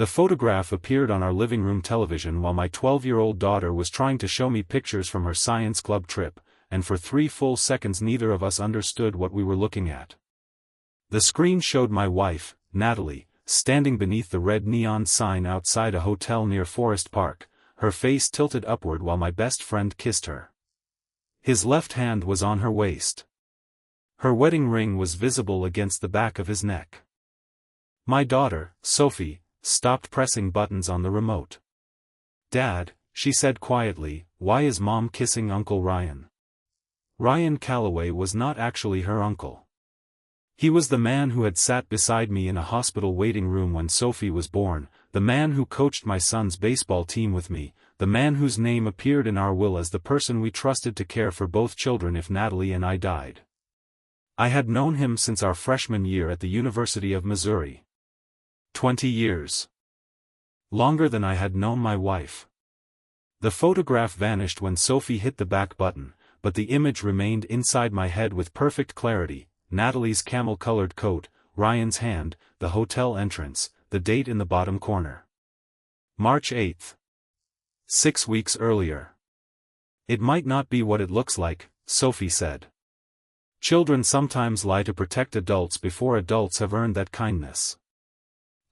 The photograph appeared on our living room television while my 12-year-old daughter was trying to show me pictures from her science club trip, and for 3 full seconds neither of us understood what we were looking at. The screen showed my wife, Natalie, standing beneath the red neon sign outside a hotel near Forest Park, her face tilted upward while my best friend kissed her. His left hand was on her waist. Her wedding ring was visible against the back of his neck. My daughter, Sophie, stopped pressing buttons on the remote. "Dad," she said quietly, "why is Mom kissing Uncle Ryan?" Ryan Calloway was not actually her uncle. He was the man who had sat beside me in a hospital waiting room when Sophie was born, the man who coached my son's baseball team with me, the man whose name appeared in our will as the person we trusted to care for both children if Natalie and I died. I had known him since our freshman year at the University of Missouri. 20 years. Longer than I had known my wife. The photograph vanished when Sophie hit the back button, but the image remained inside my head with perfect clarity: Natalie's camel-colored coat, Ryan's hand, the hotel entrance, the date in the bottom corner. March 8. 6 weeks earlier. "It might not be what it looks like," Sophie said. "Children sometimes lie to protect adults before adults have earned that kindness."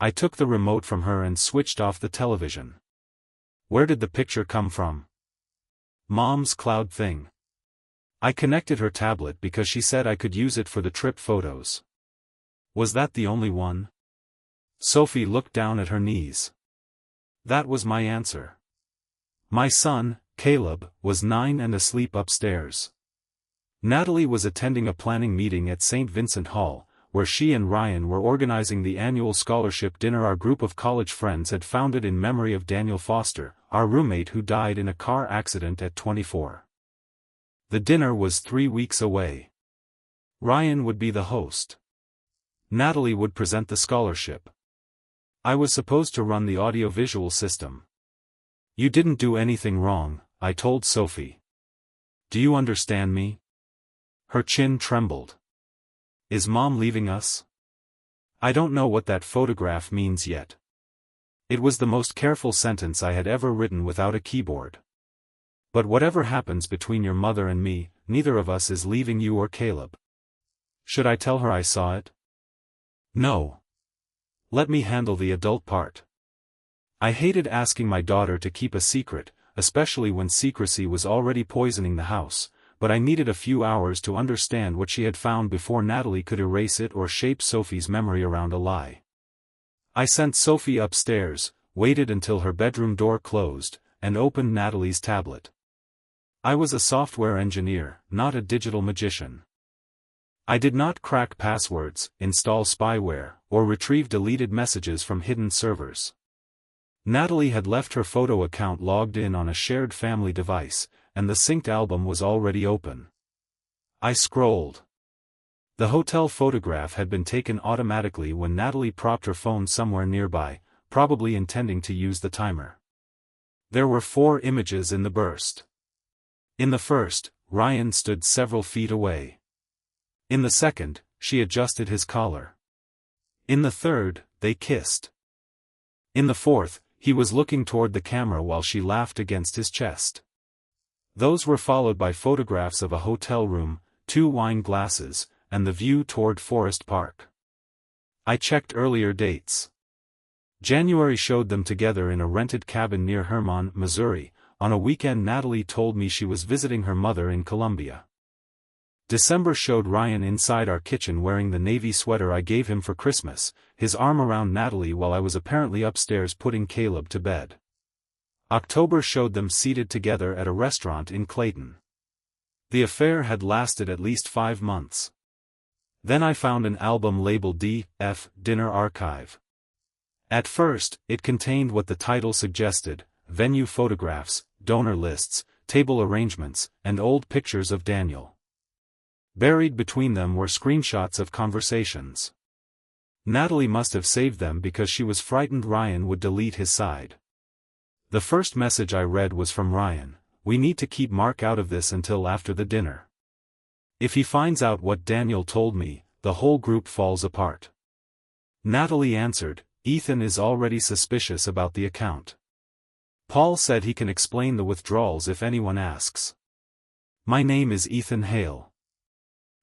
I took the remote from her and switched off the television. "Where did the picture come from?" "Mom's cloud thing." I connected her tablet because she said I could use it for the trip photos. "Was that the only one?" Sophie looked down at her knees. That was my answer. My son, Caleb, was 9 and asleep upstairs. Natalie was attending a planning meeting at St. Vincent Hall, where she and Ryan were organizing the annual scholarship dinner our group of college friends had founded in memory of Daniel Foster, our roommate who died in a car accident at 24. The dinner was 3 weeks away. Ryan would be the host. Natalie would present the scholarship. I was supposed to run the audio-visual system. "You didn't do anything wrong," I told Sophie. "Do you understand me?" Her chin trembled. "Is Mom leaving us?" I don't know what that photograph means yet. It was the most careful sentence I had ever written without a keyboard. "But whatever happens between your mother and me, neither of us is leaving you or Caleb." Should I tell her I saw it? No. Let me handle the adult part. I hated asking my daughter to keep a secret, especially when secrecy was already poisoning the house, but I needed a few hours to understand what she had found before Natalie could erase it or shape Sophie's memory around a lie. I sent Sophie upstairs, waited until her bedroom door closed, and opened Natalie's tablet. I was a software engineer, not a digital magician. I did not crack passwords, install spyware, or retrieve deleted messages from hidden servers. Natalie had left her photo account logged in on a shared family device, and the synced album was already open. I scrolled. The hotel photograph had been taken automatically when Natalie propped her phone somewhere nearby, probably intending to use the timer. There were 4 images in the burst. In the first, Ryan stood several feet away. In the second, she adjusted his collar. In the third, they kissed. In the fourth, he was looking toward the camera while she laughed against his chest. Those were followed by photographs of a hotel room, 2 wine glasses, and the view toward Forest Park. I checked earlier dates. January showed them together in a rented cabin near Hermann, Missouri. On a weekend Natalie told me she was visiting her mother in Columbia. December showed Ryan inside our kitchen wearing the navy sweater I gave him for Christmas, his arm around Natalie while I was apparently upstairs putting Caleb to bed. October showed them seated together at a restaurant in Clayton. The affair had lasted at least 5 months. Then I found an album labeled D.F. Dinner Archive. At first, it contained what the title suggested: venue photographs, donor lists, table arrangements, and old pictures of Daniel. Buried between them were screenshots of conversations. Natalie must have saved them because she was frightened Ryan would delete his side. The first message I read was from Ryan: "We need to keep Mark out of this until after the dinner. If he finds out what Daniel told me, the whole group falls apart." Natalie answered, Ethan is already suspicious about the account. Paul said he can explain the withdrawals if anyone asks. My name is Ethan Hale.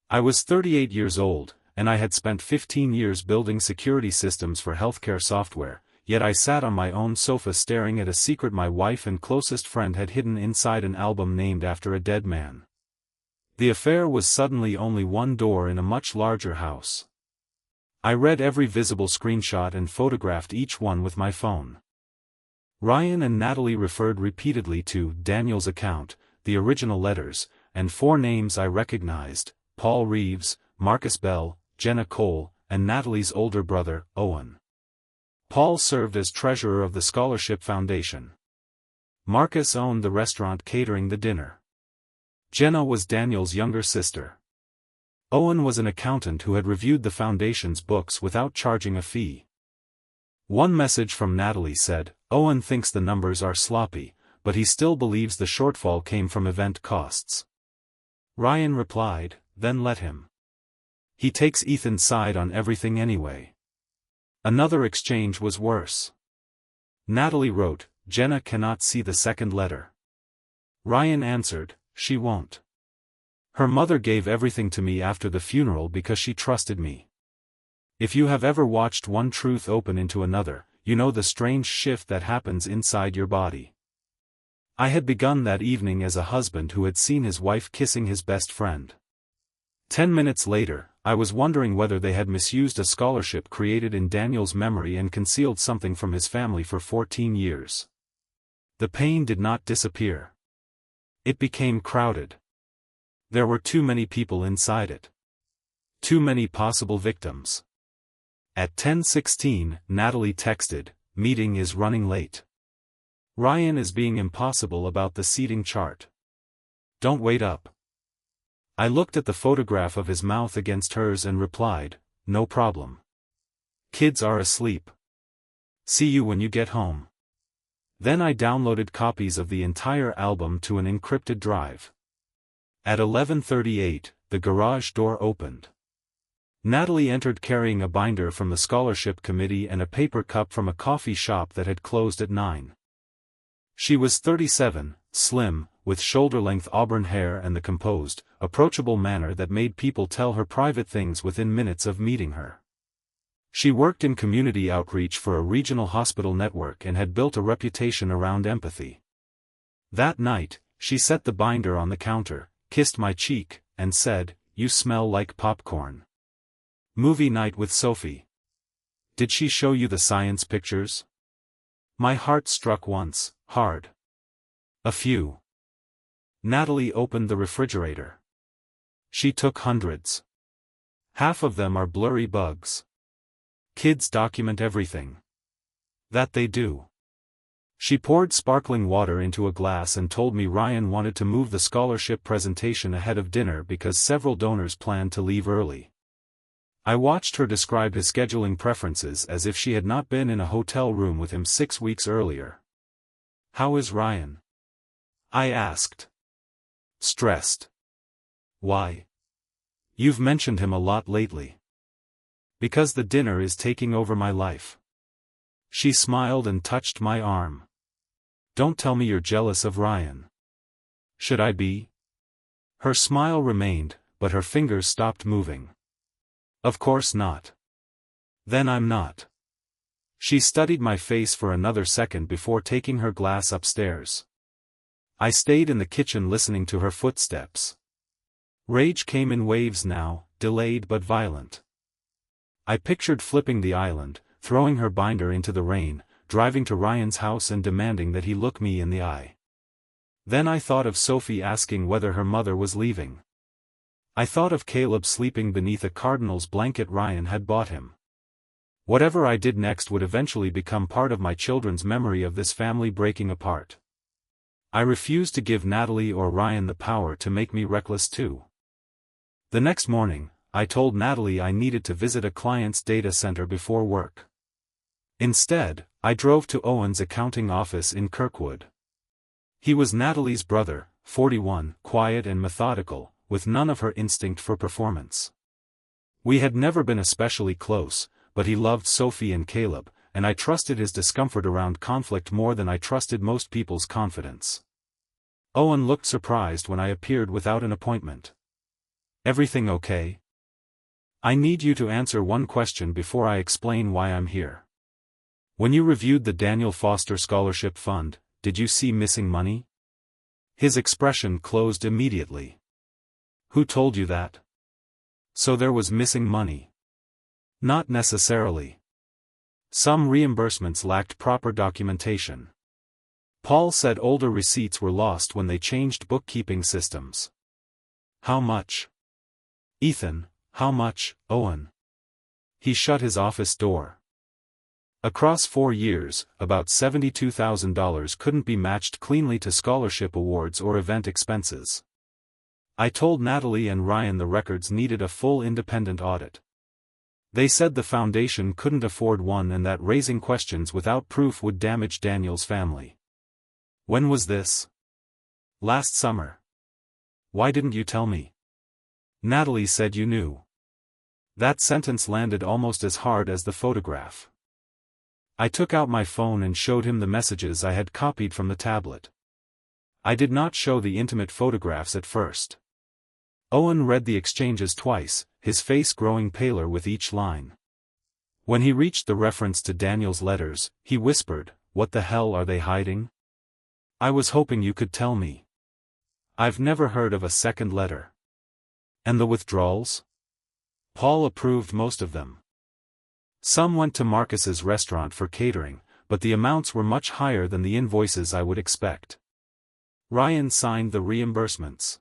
I was 38 years old, and I had spent 15 years building security systems for healthcare software, yet I sat on my own sofa staring at a secret my wife and closest friend had hidden inside an album named after a dead man. The affair was suddenly only one door in a much larger house. I read every visible screenshot and photographed each one with my phone. Ryan and Natalie referred repeatedly to Daniel's account, the original letters, and 4 names I recognized: Paul Reeves, Marcus Bell, Jenna Cole, and Natalie's older brother, Owen. Paul served as treasurer of the Scholarship Foundation. Marcus owned the restaurant catering the dinner. Jenna was Daniel's younger sister. Owen was an accountant who had reviewed the foundation's books without charging a fee. One message from Natalie said, Owen thinks the numbers are sloppy, but he still believes the shortfall came from event costs. Ryan replied, then let him. He takes Ethan's side on everything anyway. Another exchange was worse. Natalie wrote, Jenna cannot see the second letter. Ryan answered, she won't. Her mother gave everything to me after the funeral because she trusted me. If you have ever watched one truth open into another, you know the strange shift that happens inside your body. I had begun that evening as a husband who had seen his wife kissing his best friend. 10 minutes later, I was wondering whether they had misused a scholarship created in Daniel's memory and concealed something from his family for 14 years. The pain did not disappear. It became crowded. There were too many people inside it. Too many possible victims. At 10:16, Natalie texted, meeting is running late. Ryan is being impossible about the seating chart. Don't wait up. I looked at the photograph of his mouth against hers and replied, no problem. Kids are asleep. See you when you get home. Then I downloaded copies of the entire album to an encrypted drive. At 11:38, the garage door opened. Natalie entered carrying a binder from the scholarship committee and a paper cup from a coffee shop that had closed at 9. She was 37, slim, with shoulder-length auburn hair and the composed, approachable manner that made people tell her private things within minutes of meeting her. She worked in community outreach for a regional hospital network and had built a reputation around empathy. That night, she set the binder on the counter, kissed my cheek, and said, "You smell like popcorn." Movie night with Sophie. Did she show you the science pictures? My heart struck once, hard. A few. Natalie opened the refrigerator. She took hundreds. Half of them are blurry bugs. Kids document everything. That they do. She poured sparkling water into a glass and told me Ryan wanted to move the scholarship presentation ahead of dinner because several donors planned to leave early. I watched her describe his scheduling preferences as if she had not been in a hotel room with him 6 weeks earlier. How is Ryan? I asked. Stressed. Why? You've mentioned him a lot lately. Because the dinner is taking over my life. She smiled and touched my arm. Don't tell me you're jealous of Ryan. Should I be? Her smile remained, but her fingers stopped moving. Of course not. Then I'm not. She studied my face for another second before taking her glass upstairs. I stayed in the kitchen listening to her footsteps. Rage came in waves now, delayed but violent. I pictured flipping the island, throwing her binder into the rain, driving to Ryan's house and demanding that he look me in the eye. Then I thought of Sophie asking whether her mother was leaving. I thought of Caleb sleeping beneath a Cardinals blanket Ryan had bought him. Whatever I did next would eventually become part of my children's memory of this family breaking apart. I refused to give Natalie or Ryan the power to make me reckless too. The next morning, I told Natalie I needed to visit a client's data center before work. Instead, I drove to Owen's accounting office in Kirkwood. He was Natalie's brother, 41, quiet and methodical, with none of her instinct for performance. We had never been especially close, but he loved Sophie and Caleb, and I trusted his discomfort around conflict more than I trusted most people's confidence. Owen looked surprised when I appeared without an appointment. "Everything okay? I need you to answer one question before I explain why I'm here. When you reviewed the Daniel Foster Scholarship Fund, did you see missing money?" His expression closed immediately. "Who told you that?" "So there was missing money." "Not necessarily. Some reimbursements lacked proper documentation. Paul said older receipts were lost when they changed bookkeeping systems." "How much?" "Ethan, how much, Owen?" He shut his office door. "Across 4 years, about $72,000 couldn't be matched cleanly to scholarship awards or event expenses. I told Natalie and Ryan the records needed a full independent audit. They said the foundation couldn't afford one and that raising questions without proof would damage Daniel's family." "When was this?" "Last summer." "Why didn't you tell me?" "Natalie said you knew." That sentence landed almost as hard as the photograph. I took out my phone and showed him the messages I had copied from the tablet. I did not show the intimate photographs at first. Owen read the exchanges twice, his face growing paler with each line. When he reached the reference to Daniel's letters, he whispered, "What the hell are they hiding? I was hoping you could tell me. I've never heard of a second letter." "And the withdrawals?" "Paul approved most of them. Some went to Marcus's restaurant for catering, but the amounts were much higher than the invoices I would expect. Ryan signed the reimbursements.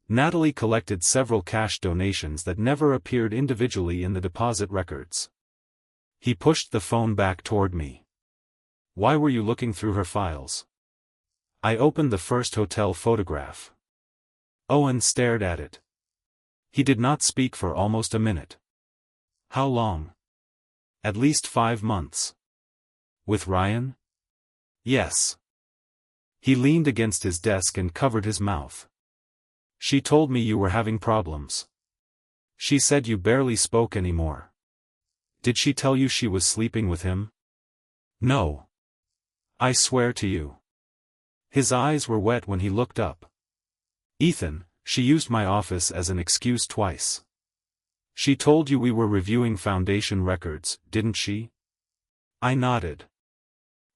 Natalie collected several cash donations that never appeared individually in the deposit records." He pushed the phone back toward me. "Why were you looking through her files?" I opened the first hotel photograph. Owen stared at it. He did not speak for almost a minute. "How long?" "At least 5 months. "With Ryan?" "Yes." He leaned against his desk and covered his mouth. "She told me you were having problems. She said you barely spoke anymore." "Did she tell you she was sleeping with him?" "No. I swear to you." His eyes were wet when he looked up. "Ethan, she used my office as an excuse twice. She told you we were reviewing foundation records, didn't she?" I nodded.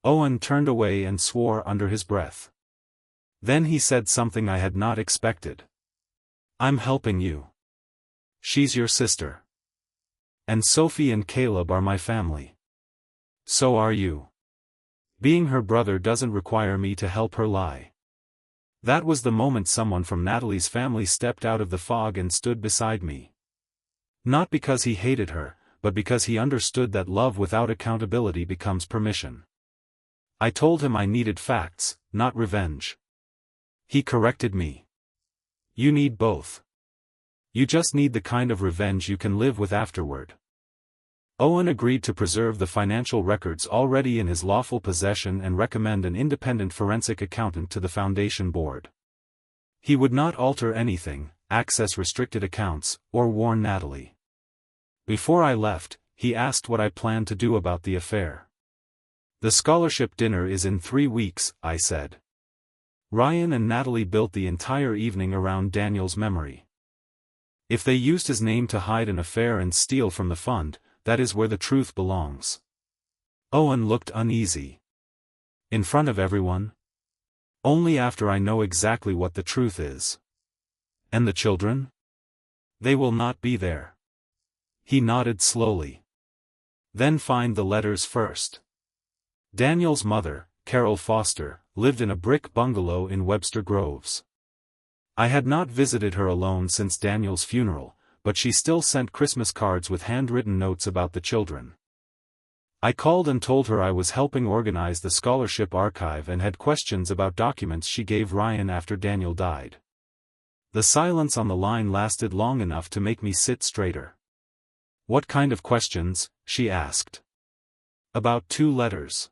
Owen turned away and swore under his breath. Then he said something I had not expected. "I'm helping you. She's your sister. And Sophie and Caleb are my family. So are you. Being her brother doesn't require me to help her lie." That was the moment someone from Natalie's family stepped out of the fog and stood beside me. Not because he hated her, but because he understood that love without accountability becomes permission. I told him I needed facts, not revenge. He corrected me. "You need both. You just need the kind of revenge you can live with afterward." Owen agreed to preserve the financial records already in his lawful possession and recommend an independent forensic accountant to the foundation board. He would not alter anything, access restricted accounts, or warn Natalie. Before I left, he asked what I planned to do about the affair. "The scholarship dinner is in 3 weeks," I said. Ryan and Natalie built the entire evening around Daniel's memory. If they used his name to hide an affair and steal from the fund, that is where the truth belongs. Owen looked uneasy. "In front of everyone?" "Only after I know exactly what the truth is." "And the children?" "They will not be there." He nodded slowly. "Then find the letters first." Daniel's mother, Carol Foster, lived in a brick bungalow in Webster Groves. I had not visited her alone since Daniel's funeral, but she still sent Christmas cards with handwritten notes about the children. I called and told her I was helping organize the scholarship archive and had questions about documents she gave Ryan after Daniel died. The silence on the line lasted long enough to make me sit straighter. "What kind of questions?" she asked. "About 2 letters.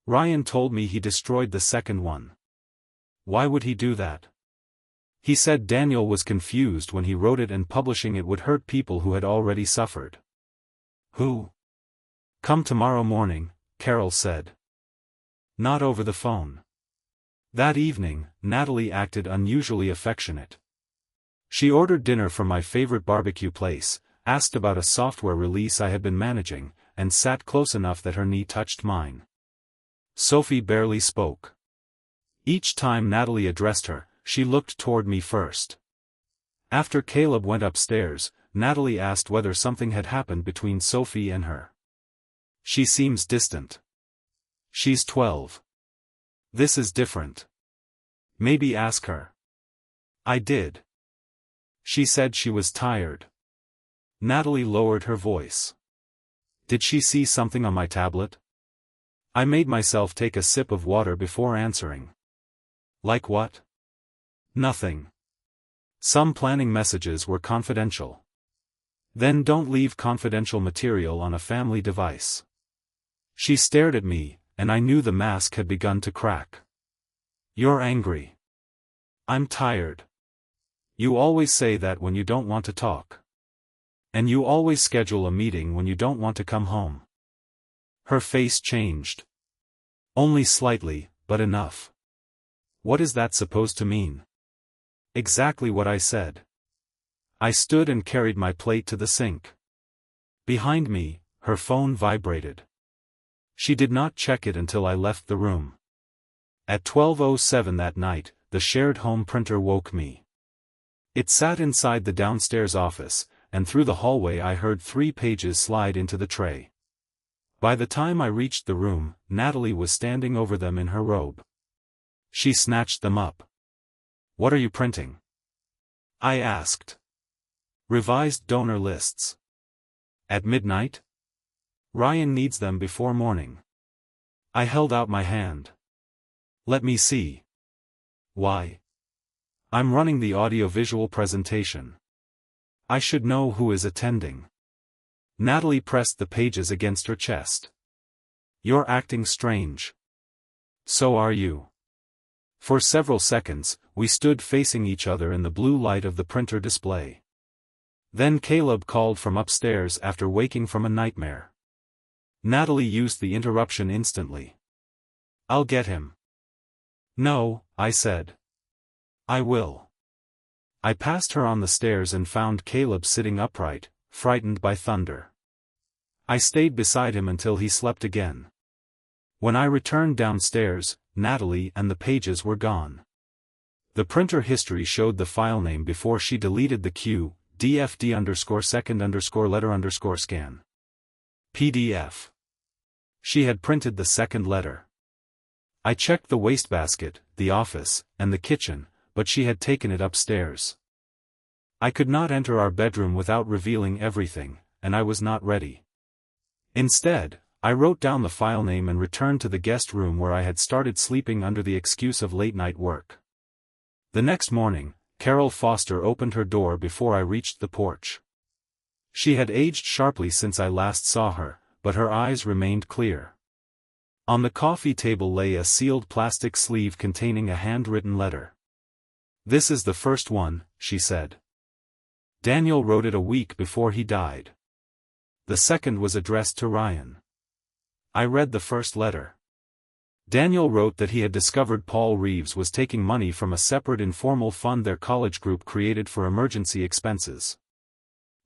Ryan told me he destroyed the second one." "Why would he do that?" "He said Daniel was confused when he wrote it and publishing it would hurt people who had already suffered." "Who?" Come tomorrow morning, Carol said. Not over the phone. That evening, Natalie acted unusually affectionate. She ordered dinner from my favorite barbecue place, asked about a software release I had been managing, and sat close enough that her knee touched mine. Sophie barely spoke. Each time Natalie addressed her, she looked toward me first. After Caleb went upstairs, Natalie asked whether something had happened between Sophie and her. She seems distant. She's 12. This is different. Maybe ask her. I did. She said she was tired. Natalie lowered her voice. Did she see something on my tablet? I made myself take a sip of water before answering. Like what? Nothing. Some planning messages were confidential. Then don't leave confidential material on a family device. She stared at me, and I knew the mask had begun to crack. You're angry. I'm tired. You always say that when you don't want to talk. And you always schedule a meeting when you don't want to come home. Her face changed. Only slightly, but enough. What is that supposed to mean? Exactly what I said. I stood and carried my plate to the sink. Behind me, her phone vibrated. She did not check it until I left the room. At 12:07 that night, the shared home printer woke me. It sat inside the downstairs office, and through the hallway I heard 3 pages slide into the tray. By the time I reached the room, Natalie was standing over them in her robe. She snatched them up. What are you printing? I asked. Revised donor lists. At midnight? Ryan needs them before morning. I held out my hand. Let me see. Why? I'm running the audio-visual presentation. I should know who is attending. Natalie pressed the pages against her chest. You're acting strange. So are you. For several seconds, we stood facing each other in the blue light of the printer display. Then Caleb called from upstairs after waking from a nightmare. Natalie used the interruption instantly. I'll get him. No, I said. I will. I passed her on the stairs and found Caleb sitting upright, frightened by thunder. I stayed beside him until he slept again. When I returned downstairs, Natalie and the pages were gone. The printer history showed the file name before she deleted the QDFD_second_letter_scan. PDF. She had printed the second letter. I checked the wastebasket, the office, and the kitchen, but she had taken it upstairs. I could not enter our bedroom without revealing everything, and I was not ready. Instead, I wrote down the file name and returned to the guest room where I had started sleeping under the excuse of late-night work. The next morning, Carol Foster opened her door before I reached the porch. She had aged sharply since I last saw her, but her eyes remained clear. On the coffee table lay a sealed plastic sleeve containing a handwritten letter. This is the first one, she said. Daniel wrote it a week before he died. The second was addressed to Ryan. I read the first letter. Daniel wrote that he had discovered Paul Reeves was taking money from a separate informal fund their college group created for emergency expenses.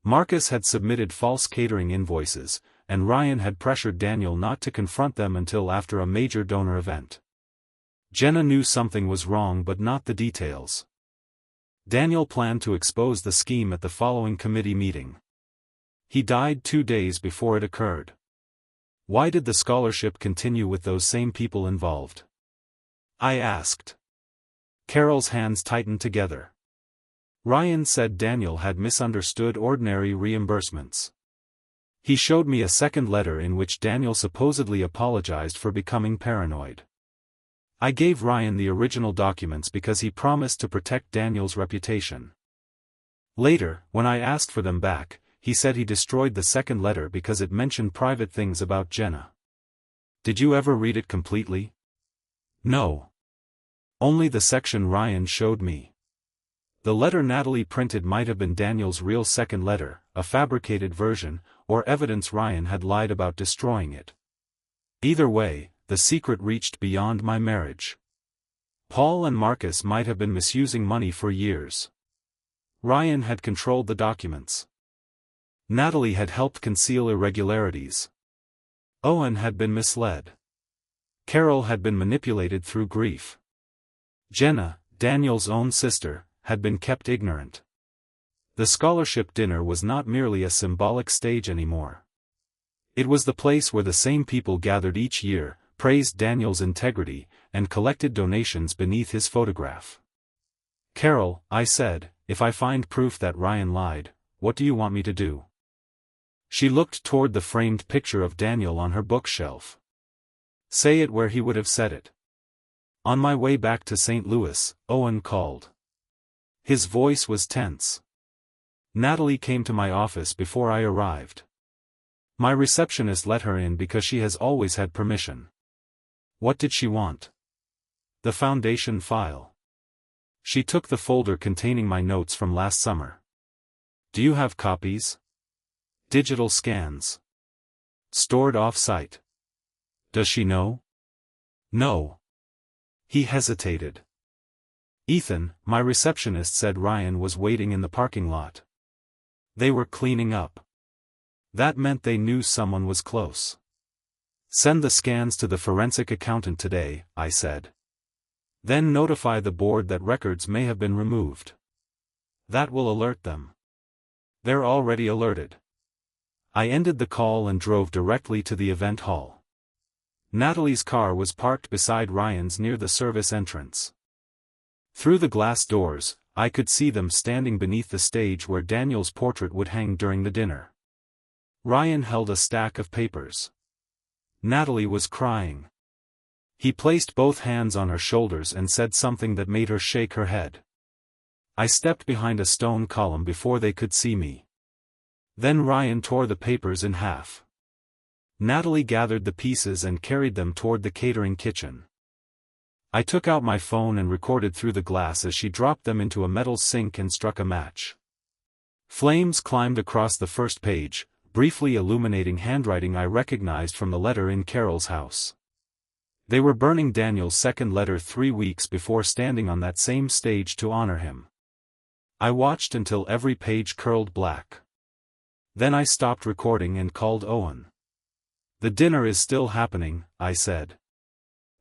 Marcus had submitted false catering invoices, and Ryan had pressured Daniel not to confront them until after a major donor event. Jenna knew something was wrong but not the details. Daniel planned to expose the scheme at the following committee meeting. He died 2 days before it occurred. Why did the scholarship continue with those same people involved? I asked. Carol's hands tightened together. Ryan said Daniel had misunderstood ordinary reimbursements. He showed me a second letter in which Daniel supposedly apologized for becoming paranoid. I gave Ryan the original documents because he promised to protect Daniel's reputation. Later, when I asked for them back, he said he destroyed the second letter because it mentioned private things about Jenna. Did you ever read it completely? No. Only the section Ryan showed me. The letter Natalie printed might have been Daniel's real second letter, a fabricated version, or evidence Ryan had lied about destroying it. Either way, the secret reached beyond my marriage. Paul and Marcus might have been misusing money for years. Ryan had controlled the documents. Natalie had helped conceal irregularities. Owen had been misled. Carol had been manipulated through grief. Jenna, Daniel's own sister, had been kept ignorant. The scholarship dinner was not merely a symbolic stage anymore. It was the place where the same people gathered each year, praised Daniel's integrity, and collected donations beneath his photograph. "Carol," I said, "if I find proof that Ryan lied, what do you want me to do?" She looked toward the framed picture of Daniel on her bookshelf. "Say it where he would have said it." On my way back to St. Louis, Owen called. His voice was tense. Natalie came to my office before I arrived. My receptionist let her in because she has always had permission. What did she want? The foundation file. She took the folder containing my notes from last summer. "Do you have copies?" "Digital scans. Stored off-site." "Does she know?" "No." He hesitated. "Ethan, my receptionist said Ryan was waiting in the parking lot. They were cleaning up." That meant they knew someone was close. "Send the scans to the forensic accountant today," I said. "Then notify the board that records may have been removed. That will alert them." "They're already alerted." I ended the call and drove directly to the event hall. Natalie's car was parked beside Ryan's near the service entrance. Through the glass doors, I could see them standing beneath the stage where Daniel's portrait would hang during the dinner. Ryan held a stack of papers. Natalie was crying. He placed both hands on her shoulders and said something that made her shake her head. I stepped behind a stone column before they could see me. Then Ryan tore the papers in half. Natalie gathered the pieces and carried them toward the catering kitchen. I took out my phone and recorded through the glass as she dropped them into a metal sink and struck a match. Flames climbed across the first page, briefly illuminating handwriting I recognized from the letter in Carol's house. They were burning Daniel's second letter 3 weeks before standing on that same stage to honor him. I watched until every page curled black. Then I stopped recording and called Owen. "The dinner is still happening," I said.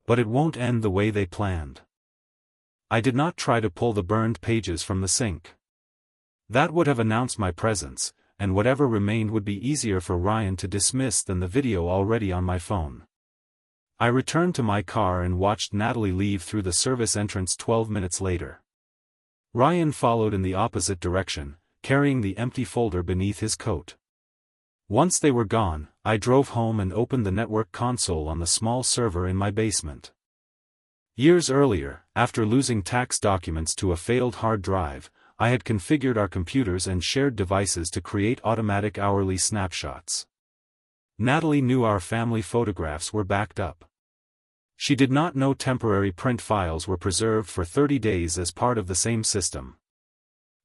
"But it won't end the way they planned." I did not try to pull the burned pages from the sink. That would have announced my presence, and whatever remained would be easier for Ryan to dismiss than the video already on my phone. I returned to my car and watched Natalie leave through the service entrance 12 minutes later. Ryan followed in the opposite direction, carrying the empty folder beneath his coat. Once they were gone, I drove home and opened the network console on the small server in my basement. Years earlier, after losing tax documents to a failed hard drive, I had configured our computers and shared devices to create automatic hourly snapshots. Natalie knew our family photographs were backed up. She did not know temporary print files were preserved for 30 days as part of the same system.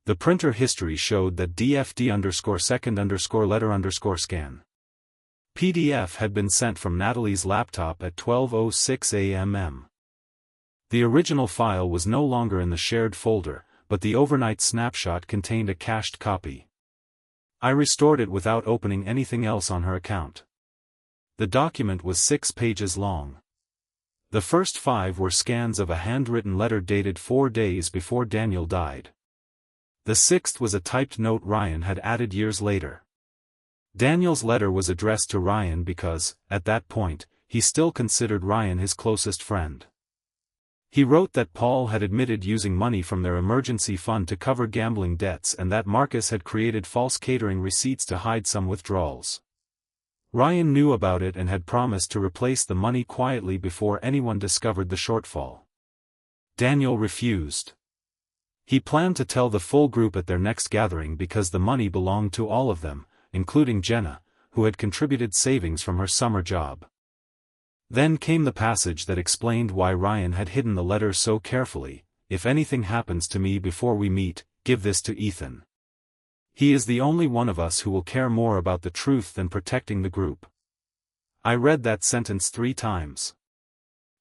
The printer history showed that DFD_second_letter_scan PDF had been sent from Natalie's laptop at 12:06 a.m. The original file was no longer in the shared folder, but the overnight snapshot contained a cached copy. I restored it without opening anything else on her account. The document was 6 pages long. The first 5 were scans of a handwritten letter dated 4 days before Daniel died. The 6th was a typed note Ryan had added years later. Daniel's letter was addressed to Ryan because, at that point, he still considered Ryan his closest friend. He wrote that Paul had admitted using money from their emergency fund to cover gambling debts and that Marcus had created false catering receipts to hide some withdrawals. Ryan knew about it and had promised to replace the money quietly before anyone discovered the shortfall. Daniel refused. He planned to tell the full group at their next gathering because the money belonged to all of them, including Jenna, who had contributed savings from her summer job. Then came the passage that explained why Ryan had hidden the letter so carefully. if anything happens to me before we meet, give this to Ethan. He is the only one of us who will care more about the truth than protecting the group. I read that sentence 3 times.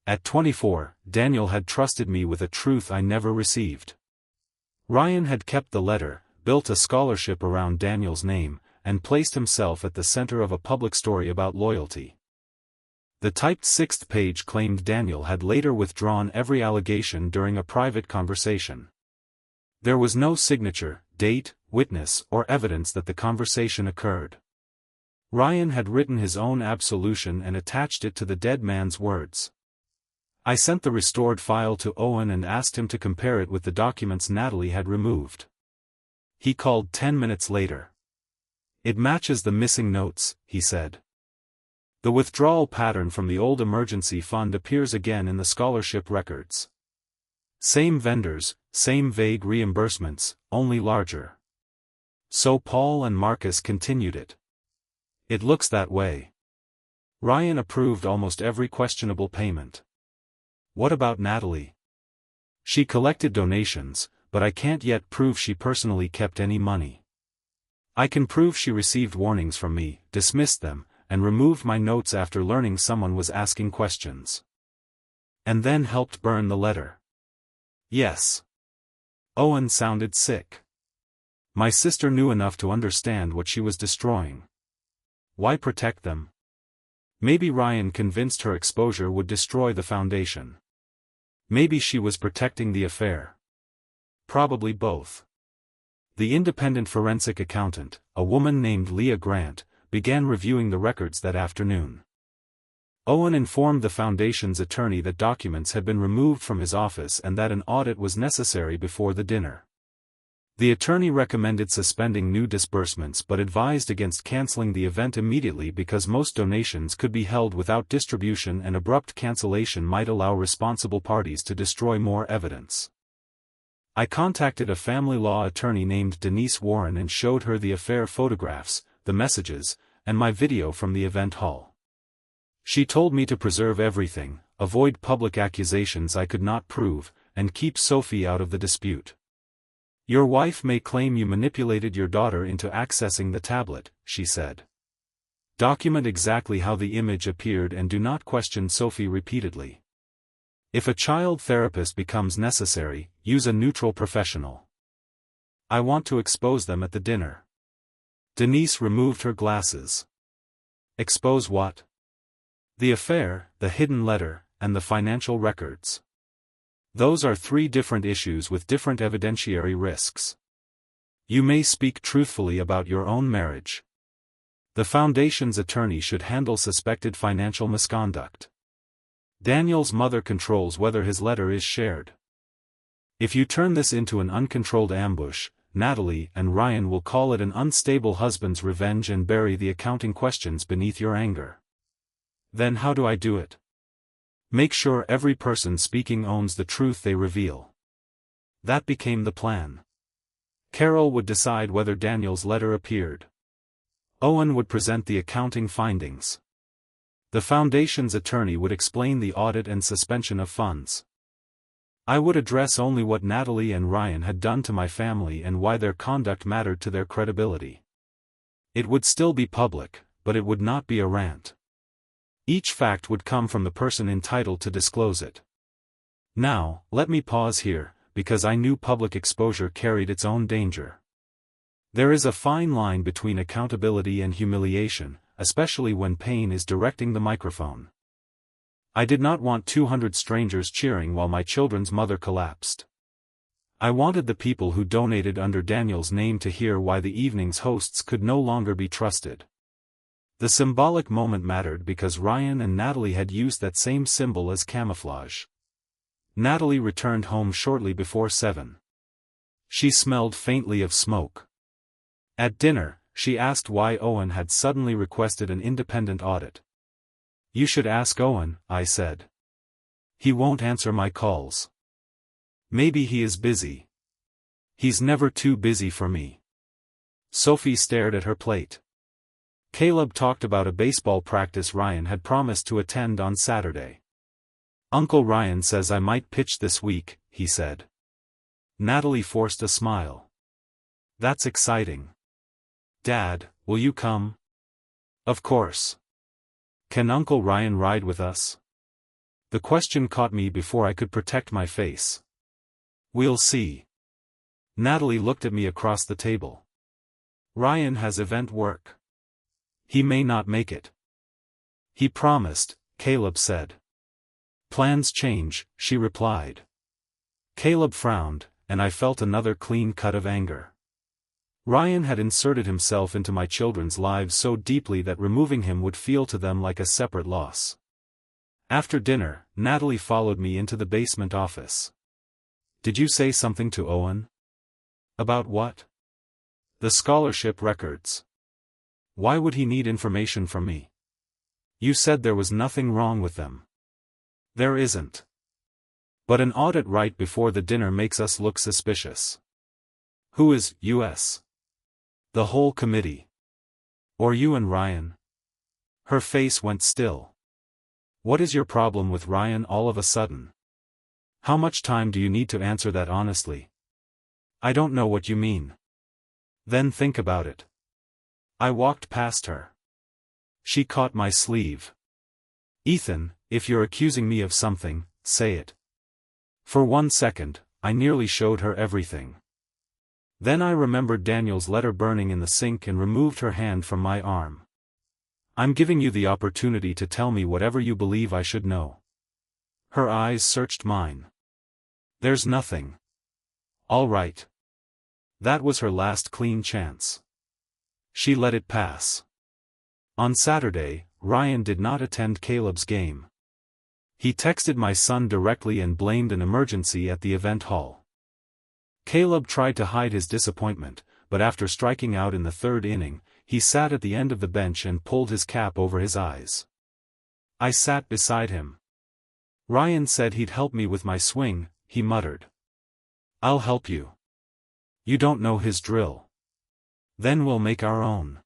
At 24, Daniel had trusted me with a truth I never received. Ryan had kept the letter, built a scholarship around Daniel's name, and placed himself at the center of a public story about loyalty. The typed 6th page claimed Daniel had later withdrawn every allegation during a private conversation. There was no signature, date, witness, or evidence that the conversation occurred. Ryan had written his own absolution and attached it to the dead man's words. I sent the restored file to Owen and asked him to compare it with the documents Natalie had removed. He called 10 minutes later. It matches the missing notes, he said. The withdrawal pattern from the old emergency fund appears again in the scholarship records. Same vendors, same vague reimbursements, only larger. So Paul and Marcus continued it. It looks that way. Ryan approved almost every questionable payment. What about Natalie? She collected donations, but I can't yet prove she personally kept any money. I can prove she received warnings from me, dismissed them, and removed my notes after learning someone was asking questions. And then helped burn the letter. Yes. Owen sounded sick. My sister knew enough to understand what she was destroying. Why protect them? Maybe Ryan convinced her exposure would destroy the foundation. Maybe she was protecting the affair. Probably both. The independent forensic accountant, a woman named Leah Grant, began reviewing the records that afternoon. Owen informed the foundation's attorney that documents had been removed from his office and that an audit was necessary before the dinner. The attorney recommended suspending new disbursements but advised against canceling the event immediately because most donations could be held without distribution and abrupt cancellation might allow responsible parties to destroy more evidence. I contacted a family law attorney named Denise Warren and showed her the affair photographs, the messages, and my video from the event hall. She told me to preserve everything, avoid public accusations I could not prove, and keep Sophie out of the dispute. Your wife may claim you manipulated your daughter into accessing the tablet, she said. Document exactly how the image appeared and do not question Sophie repeatedly. If a child therapist becomes necessary, use a neutral professional. I want to expose them at the dinner. Denise removed her glasses. Expose what? The affair, the hidden letter, and the financial records. Those are 3 different issues with different evidentiary risks. You may speak truthfully about your own marriage. The foundation's attorney should handle suspected financial misconduct. Daniel's mother controls whether his letter is shared. If you turn this into an uncontrolled ambush, Natalie and Ryan will call it an unstable husband's revenge and bury the accounting questions beneath your anger. Then how do I do it? Make sure every person speaking owns the truth they reveal. That became the plan. Carol would decide whether Daniel's letter appeared. Owen would present the accounting findings. The foundation's attorney would explain the audit and suspension of funds. I would address only what Natalie and Ryan had done to my family and why their conduct mattered to their credibility. It would still be public, but it would not be a rant. Each fact would come from the person entitled to disclose it. Now, let me pause here, because I knew public exposure carried its own danger. There is a fine line between accountability and humiliation, especially when pain is directing the microphone. I did not want 200 strangers cheering while my children's mother collapsed. I wanted the people who donated under Daniel's name to hear why the evening's hosts could no longer be trusted. The symbolic moment mattered because Ryan and Natalie had used that same symbol as camouflage. Natalie returned home shortly before 7. She smelled faintly of smoke. At dinner, she asked why Owen had suddenly requested an independent audit. You should ask Owen, I said. He won't answer my calls. Maybe he is busy. He's never too busy for me. Sophie stared at her plate. Caleb talked about a baseball practice Ryan had promised to attend on Saturday. Uncle Ryan says I might pitch this week, he said. Natalie forced a smile. That's exciting. Dad, will you come? Of course. Can Uncle Ryan ride with us? The question caught me before I could protect my face. We'll see. Natalie looked at me across the table. Ryan has event work. He may not make it. He promised, Caleb said. Plans change, she replied. Caleb frowned, and I felt another clean cut of anger. Ryan had inserted himself into my children's lives so deeply that removing him would feel to them like a separate loss. After dinner, Natalie followed me into the basement office. Did you say something to Owen? About what? The scholarship records. Why would he need information from me? You said there was nothing wrong with them. There isn't. But an audit right before the dinner makes us look suspicious. Who is U.S.? The whole committee. Or you and Ryan? Her face went still. What is your problem with Ryan all of a sudden? How much time do you need to answer that honestly? I don't know what you mean. Then think about it. I walked past her. She caught my sleeve. Ethan, if you're accusing me of something, say it. For 1 second, I nearly showed her everything. Then I remembered Daniel's letter burning in the sink and removed her hand from my arm. I'm giving you the opportunity to tell me whatever you believe I should know. Her eyes searched mine. There's nothing. All right. That was her last clean chance. She let it pass. On Saturday, Ryan did not attend Caleb's game. He texted my son directly and blamed an emergency at the event hall. Caleb tried to hide his disappointment, but after striking out in the third inning, he sat at the end of the bench and pulled his cap over his eyes. I sat beside him. Ryan said he'd help me with my swing, he muttered. I'll help you. You don't know his drill. Then we'll make our own.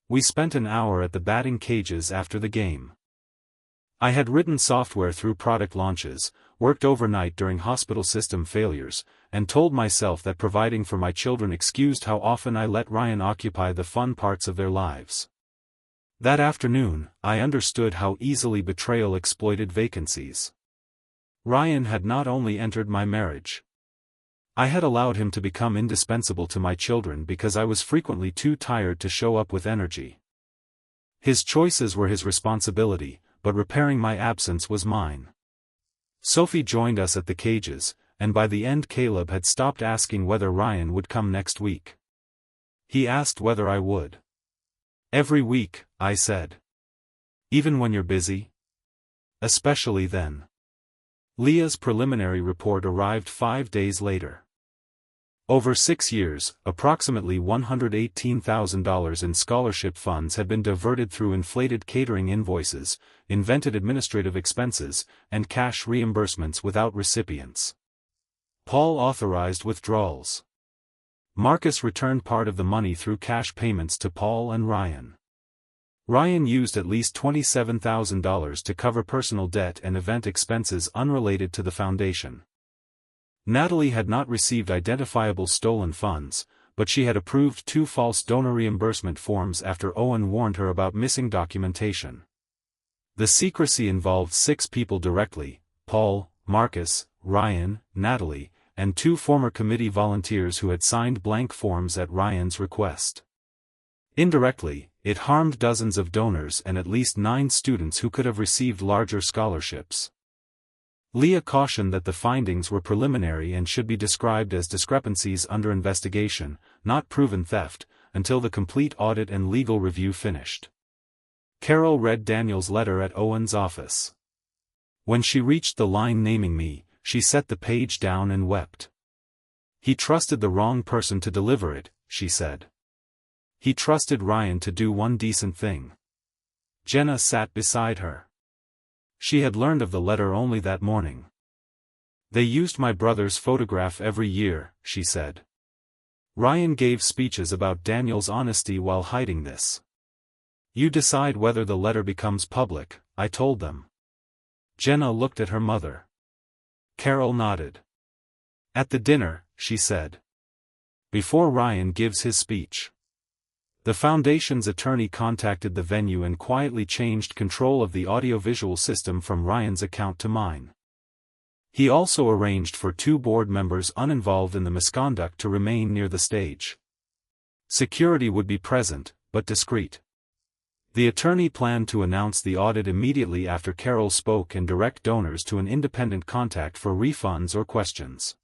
We spent an hour at the batting cages after the game. I had written software through product launches, worked overnight during hospital system failures, and told myself that providing for my children excused how often I let Ryan occupy the fun parts of their lives. That afternoon, I understood how easily betrayal exploited vacancies. Ryan had not only entered my marriage. I had allowed him to become indispensable to my children because I was frequently too tired to show up with energy. His choices were his responsibility, but repairing my absence was mine. Sophie joined us at the cages, and by the end Caleb had stopped asking whether Ryan would come next week. He asked whether I would. Every week, I said. Even when you're busy? Especially then. Leah's preliminary report arrived 5 days later. Over 6 years, approximately $118,000 in scholarship funds had been diverted through inflated catering invoices, invented administrative expenses, and cash reimbursements without recipients. Paul authorized withdrawals. Marcus returned part of the money through cash payments to Paul and Ryan. Ryan used at least $27,000 to cover personal debt and event expenses unrelated to the foundation. Natalie had not received identifiable stolen funds, but she had approved 2 false donor reimbursement forms after Owen warned her about missing documentation. The secrecy involved 6 people directly: Paul, Marcus, Ryan, Natalie, and 2 former committee volunteers who had signed blank forms at Ryan's request. Indirectly, it harmed dozens of donors and at least 9 students who could have received larger scholarships. Leah cautioned that the findings were preliminary and should be described as discrepancies under investigation, not proven theft, until the complete audit and legal review finished. Carol read Daniel's letter at Owen's office. When she reached the line naming me, she set the page down and wept. He trusted the wrong person to deliver it, she said. He trusted Ryan to do one decent thing. Jenna sat beside her. She had learned of the letter only that morning. They used my brother's photograph every year, she said. Ryan gave speeches about Daniel's honesty while hiding this. You decide whether the letter becomes public, I told them. Jenna looked at her mother. Carol nodded. At the dinner, she said. Before Ryan gives his speech. The Foundation's attorney contacted the venue and quietly changed control of the audiovisual system from Ryan's account to mine. He also arranged for 2 board members uninvolved in the misconduct to remain near the stage. Security would be present, but discreet. The attorney planned to announce the audit immediately after Carol spoke and direct donors to an independent contact for refunds or questions.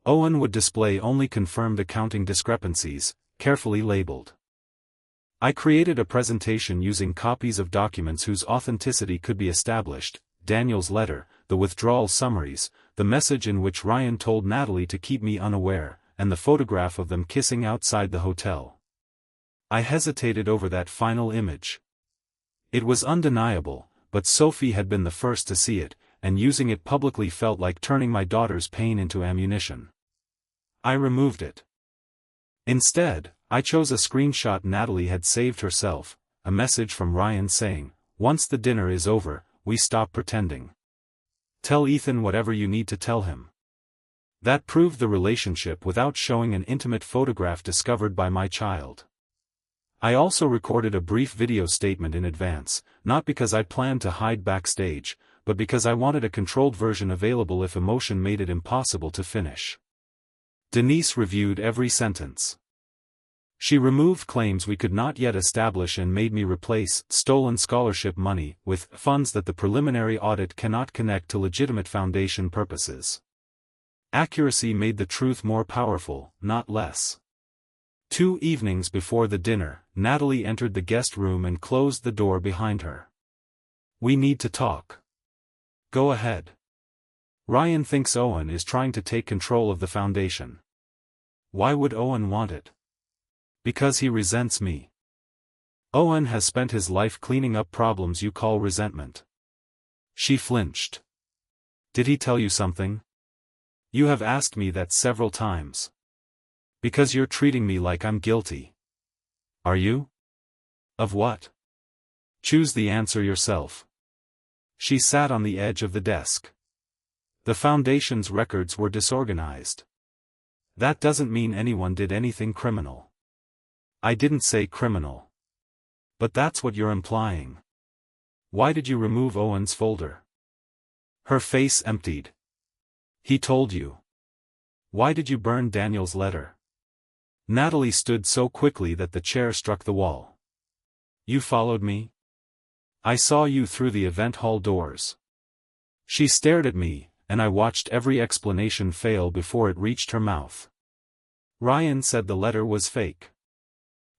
Owen would display only confirmed accounting discrepancies, carefully labeled. I created a presentation using copies of documents whose authenticity could be established, Daniel's letter, the withdrawal summaries, the message in which Ryan told Natalie to keep me unaware, and the photograph of them kissing outside the hotel. I hesitated over that final image. It was undeniable, but Sophie had been the first to see it, and using it publicly felt like turning my daughter's pain into ammunition. I removed it. Instead, I chose a screenshot Natalie had saved herself, a message from Ryan saying, "Once the dinner is over, we stop pretending. Tell Ethan whatever you need to tell him." That proved the relationship without showing an intimate photograph discovered by my child. I also recorded a brief video statement in advance, not because I planned to hide backstage, but because I wanted a controlled version available if emotion made it impossible to finish. Denise reviewed every sentence. She removed claims we could not yet establish and made me replace stolen scholarship money with funds that the preliminary audit cannot connect to legitimate foundation purposes. Accuracy made the truth more powerful, not less. 2 evenings before the dinner, Natalie entered the guest room and closed the door behind her. "We need to talk." "Go ahead." "Ryan thinks Owen is trying to take control of the foundation." "Why would Owen want it?" "Because he resents me." "Owen has spent his life cleaning up problems you call resentment." She flinched. "Did he tell you something?" "You have asked me that several times." "Because you're treating me like I'm guilty." "Are you?" "Of what?" "Choose the answer yourself." She sat on the edge of the desk. The Foundation's records were disorganized. "That doesn't mean anyone did anything criminal." "I didn't say criminal." "But that's what you're implying." "Why did you remove Owen's folder?" Her face emptied. "He told you." "Why did you burn Daniel's letter?" Natalie stood so quickly that the chair struck the wall. "You followed me?" "I saw you through the event hall doors." She stared at me, and I watched every explanation fail before it reached her mouth. "Ryan said the letter was fake."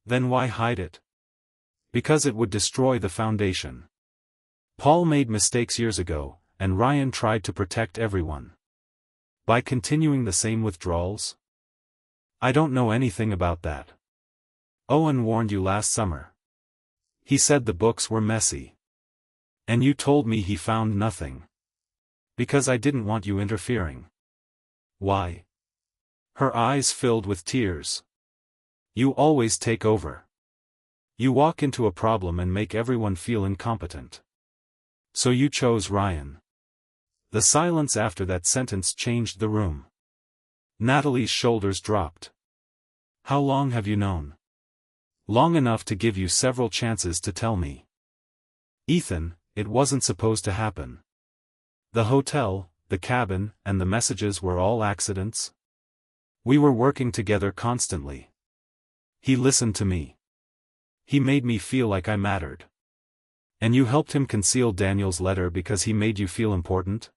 "Then why hide it?" "Because it would destroy the foundation. Paul made mistakes years ago, and Ryan tried to protect everyone." "By continuing the same withdrawals?" "I don't know anything about that." "Owen warned you last summer. He said the books were messy. And you told me he found nothing." "Because I didn't want you interfering." "Why?" Her eyes filled with tears. "You always take over. You walk into a problem and make everyone feel incompetent. So you chose Ryan." The silence after that sentence changed the room. Natalie's shoulders dropped. "How long have you known?" "Long enough to give you several chances to tell me." "Ethan, it wasn't supposed to happen. The hotel, the cabin, and the messages were all accidents. We were working together constantly. He listened to me. He made me feel like I mattered." "And you helped him conceal Daniel's letter because he made you feel important?"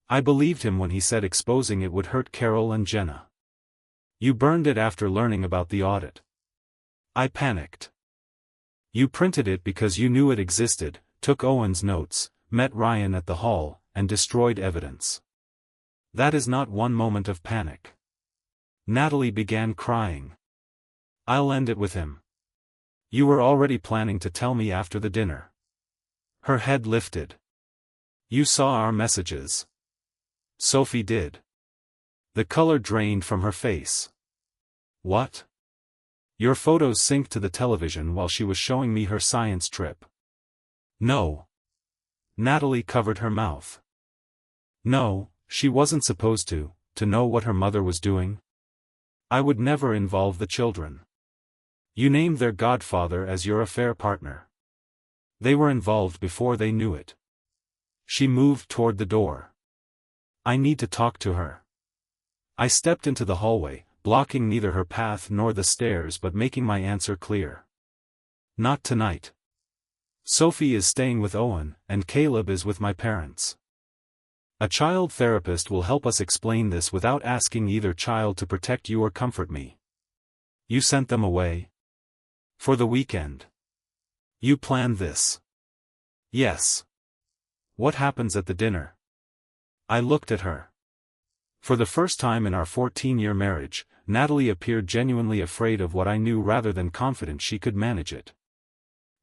"I believed him when he said exposing it would hurt Carol and Jenna." "You burned it after learning about the audit." "I panicked." "You printed it because you knew it existed, took Owen's notes, met Ryan at the hall, and destroyed evidence." "That is not one moment of panic." Natalie began crying. "I'll end it with him." "You were already planning to tell me after the dinner." Her head lifted. "You saw our messages." Sophie did. The color drained from her face. "What?" "Your photos synced to the television while she was showing me her science trip." "No." Natalie covered her mouth. "No, she wasn't supposed to, to know what her mother was doing? I would never involve the children. You named their godfather as your affair partner. They were involved before they knew it. She moved toward the door. I need to talk to her. I stepped into the hallway, blocking neither her path nor the stairs but making my answer clear. Not tonight. Sophie is staying with Owen, and Caleb is with my parents. A child therapist will help us explain this without asking either child to protect you or comfort me. You sent them away? For the weekend. You planned this? Yes. What happens at the dinner? I looked at her. For the first time in our 14-year marriage, Natalie appeared genuinely afraid of what I knew rather than confident she could manage it.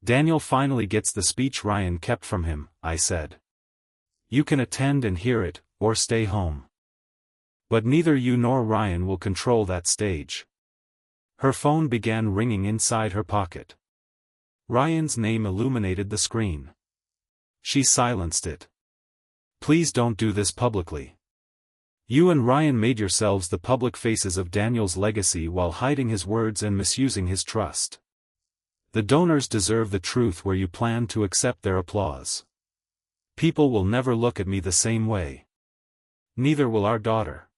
Daniel finally gets the speech Ryan kept from him, I said. You can attend and hear it, or stay home. But neither you nor Ryan will control that stage. Her phone began ringing inside her pocket. Ryan's name illuminated the screen. She silenced it. Please don't do this publicly. You and Ryan made yourselves the public faces of Daniel's legacy while hiding his words and misusing his trust. The donors deserve the truth where you plan to accept their applause. People will never look at me the same way. Neither will our daughter.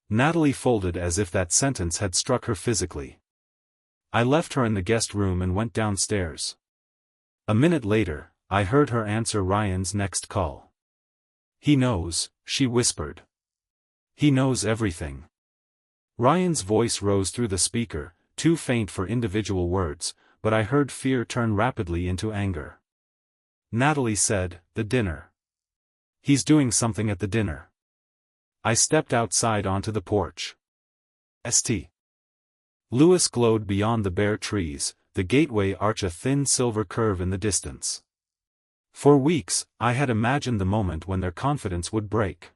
Natalie folded as if that sentence had struck her physically. I left her in the guest room and went downstairs. A minute later, I heard her answer Ryan's next call. He knows, she whispered. He knows everything. Ryan's voice rose through the speaker, too faint for individual words, but I heard fear turn rapidly into anger. Natalie said, the dinner. He's doing something at the dinner. I stepped outside onto the porch. St. Louis glowed beyond the bare trees, the gateway arch a thin silver curve in the distance. For weeks, I had imagined the moment when their confidence would break.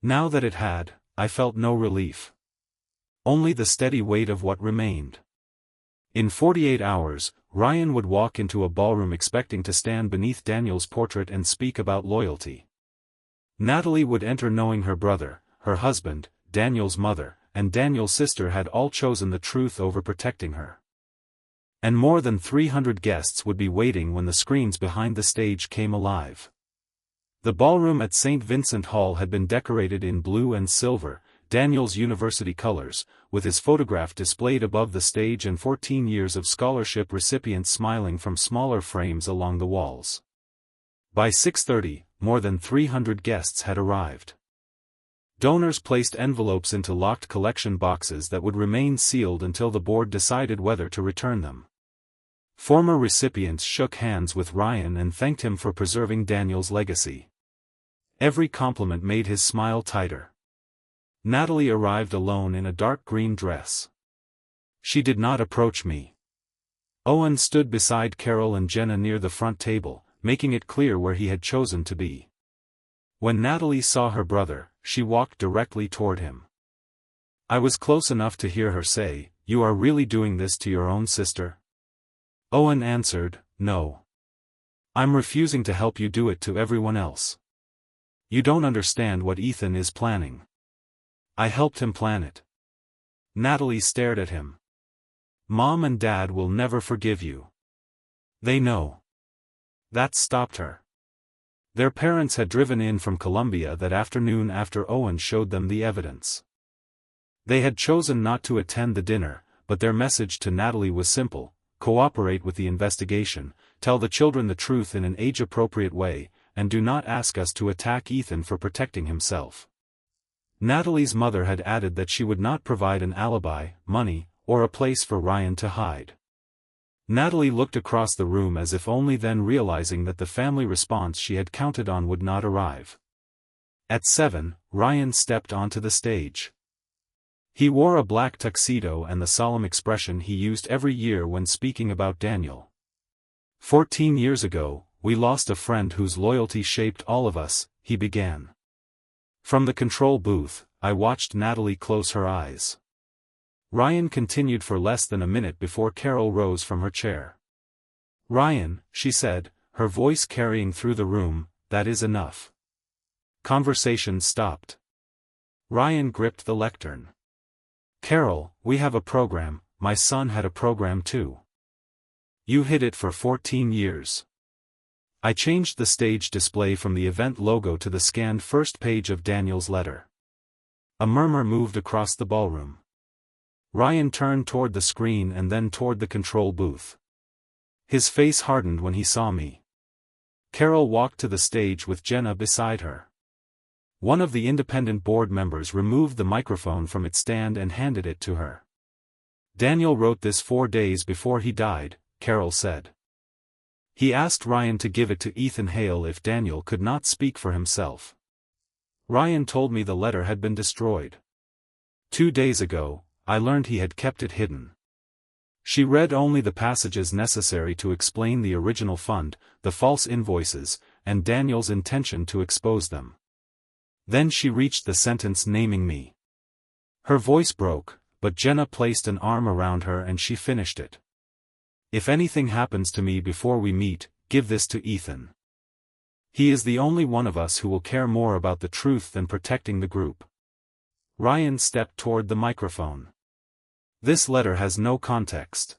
Now that it had, I felt no relief. Only the steady weight of what remained. In 48 hours, Ryan would walk into a ballroom expecting to stand beneath Daniel's portrait and speak about loyalty. Natalie would enter knowing her brother, her husband, Daniel's mother, and Daniel's sister had all chosen the truth over protecting her. And more than 300 guests would be waiting when the screens behind the stage came alive. The ballroom at St. Vincent Hall had been decorated in blue and silver, Daniel's university colors, with his photograph displayed above the stage and 14 years of scholarship recipients smiling from smaller frames along the walls. By 6:30, more than 300 guests had arrived. Donors placed envelopes into locked collection boxes that would remain sealed until the board decided whether to return them. Former recipients shook hands with Ryan and thanked him for preserving Daniel's legacy. Every compliment made his smile tighter. Natalie arrived alone in a dark green dress. She did not approach me. Owen stood beside Carol and Jenna near the front table, making it clear where he had chosen to be. When Natalie saw her brother, she walked directly toward him. I was close enough to hear her say, "You are really doing this to your own sister?" Owen answered, "No. I'm refusing to help you do it to everyone else. You don't understand what Ethan is planning. I helped him plan it." Natalie stared at him. "Mom and Dad will never forgive you. They know." That stopped her. Their parents had driven in from Columbia that afternoon after Owen showed them the evidence. They had chosen not to attend the dinner, but their message to Natalie was simple: cooperate with the investigation, tell the children the truth in an age-appropriate way, and do not ask us to attack Ethan for protecting himself. Natalie's mother had added that she would not provide an alibi, money, or a place for Ryan to hide. Natalie looked across the room as if only then realizing that the family response she had counted on would not arrive. At 7, Ryan stepped onto the stage. He wore a black tuxedo and the solemn expression he used every year when speaking about Daniel. 14 years ago, we lost a friend whose loyalty shaped all of us, he began. From the control booth, I watched Natalie close her eyes. Ryan continued for less than a minute before Carol rose from her chair. "Ryan," she said, her voice carrying through the room, "that is enough." Conversation stopped. Ryan gripped the lectern. Carol, we have a program, my son had a program too. You hid it for 14 years. I changed the stage display from the event logo to the scanned first page of Daniel's letter. A murmur moved across the ballroom. Ryan turned toward the screen and then toward the control booth. His face hardened when he saw me. Carol walked to the stage with Jenna beside her. One of the independent board members removed the microphone from its stand and handed it to her. Daniel wrote this 4 days before he died, Carol said. He asked Ryan to give it to Ethan Hale if Daniel could not speak for himself. Ryan told me the letter had been destroyed. 2 days ago, I learned he had kept it hidden. She read only the passages necessary to explain the original fund, the false invoices, and Daniel's intention to expose them. Then she reached the sentence naming me. Her voice broke, but Jenna placed an arm around her and she finished it. If anything happens to me before we meet, give this to Ethan. He is the only one of us who will care more about the truth than protecting the group. Ryan stepped toward the microphone. This letter has no context.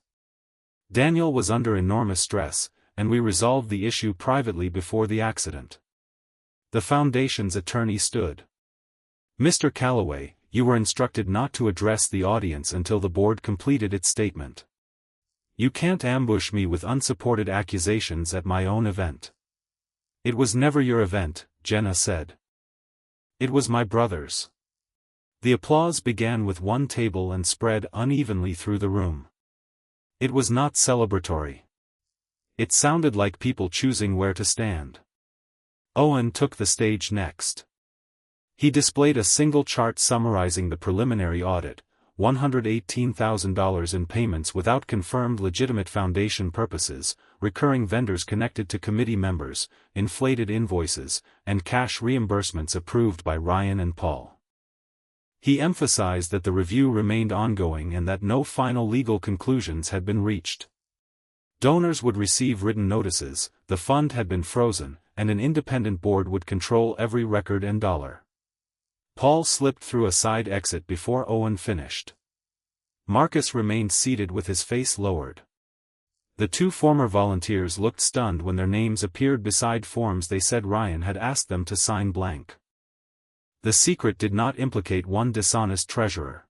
Daniel was under enormous stress, and we resolved the issue privately before the accident. The Foundation's attorney stood. Mr. Calloway, you were instructed not to address the audience until the board completed its statement. You can't ambush me with unsupported accusations at my own event. It was never your event, Jenna said. It was my brother's. The applause began with one table and spread unevenly through the room. It was not celebratory. It sounded like people choosing where to stand. Owen took the stage next. He displayed a single chart summarizing the preliminary audit, $118,000 in payments without confirmed legitimate foundation purposes, recurring vendors connected to committee members, inflated invoices, and cash reimbursements approved by Ryan and Paul. He emphasized that the review remained ongoing and that no final legal conclusions had been reached. Donors would receive written notices, the fund had been frozen, and an independent board would control every record and dollar. Paul slipped through a side exit before Owen finished. Marcus remained seated with his face lowered. The 2 former volunteers looked stunned when their names appeared beside forms they said Ryan had asked them to sign blank. The secret did not implicate one dishonest treasurer.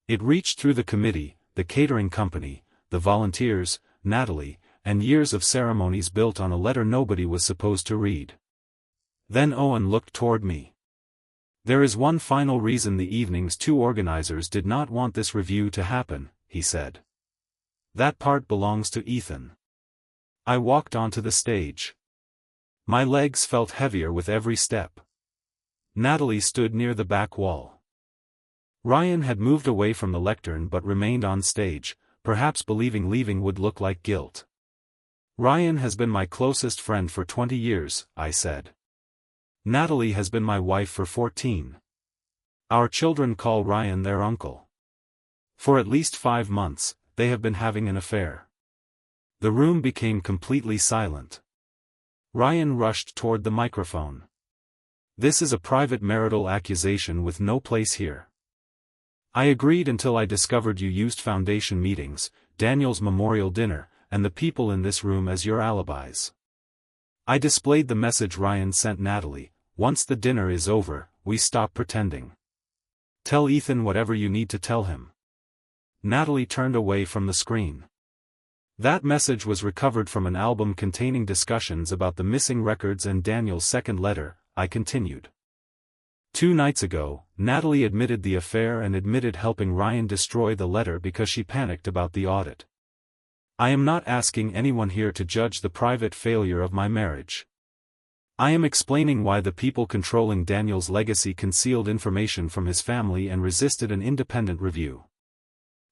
It reached through the committee, the catering company, the volunteers, Natalie, and years of ceremonies built on a letter nobody was supposed to read. Then Owen looked toward me. There is one final reason the evening's 2 organizers did not want this review to happen, he said. That part belongs to Ethan. I walked onto the stage. My legs felt heavier with every step. Natalie stood near the back wall. Ryan had moved away from the lectern but remained on stage, perhaps believing leaving would look like guilt. Ryan has been my closest friend for 20 years, I said. Natalie has been my wife for 14. Our children call Ryan their uncle. For at least 5 months, they have been having an affair. The room became completely silent. Ryan rushed toward the microphone. This is a private marital accusation with no place here. I agreed until I discovered you used foundation meetings, Daniel's memorial dinner, and the people in this room as your alibis. I displayed the message Ryan sent Natalie, once the dinner is over, we stop pretending. Tell Ethan whatever you need to tell him. Natalie turned away from the screen. That message was recovered from an album containing discussions about the missing records and Daniel's second letter, I continued. 2 nights ago, Natalie admitted the affair and admitted helping Ryan destroy the letter because she panicked about the audit. I am not asking anyone here to judge the private failure of my marriage. I am explaining why the people controlling Daniel's legacy concealed information from his family and resisted an independent review.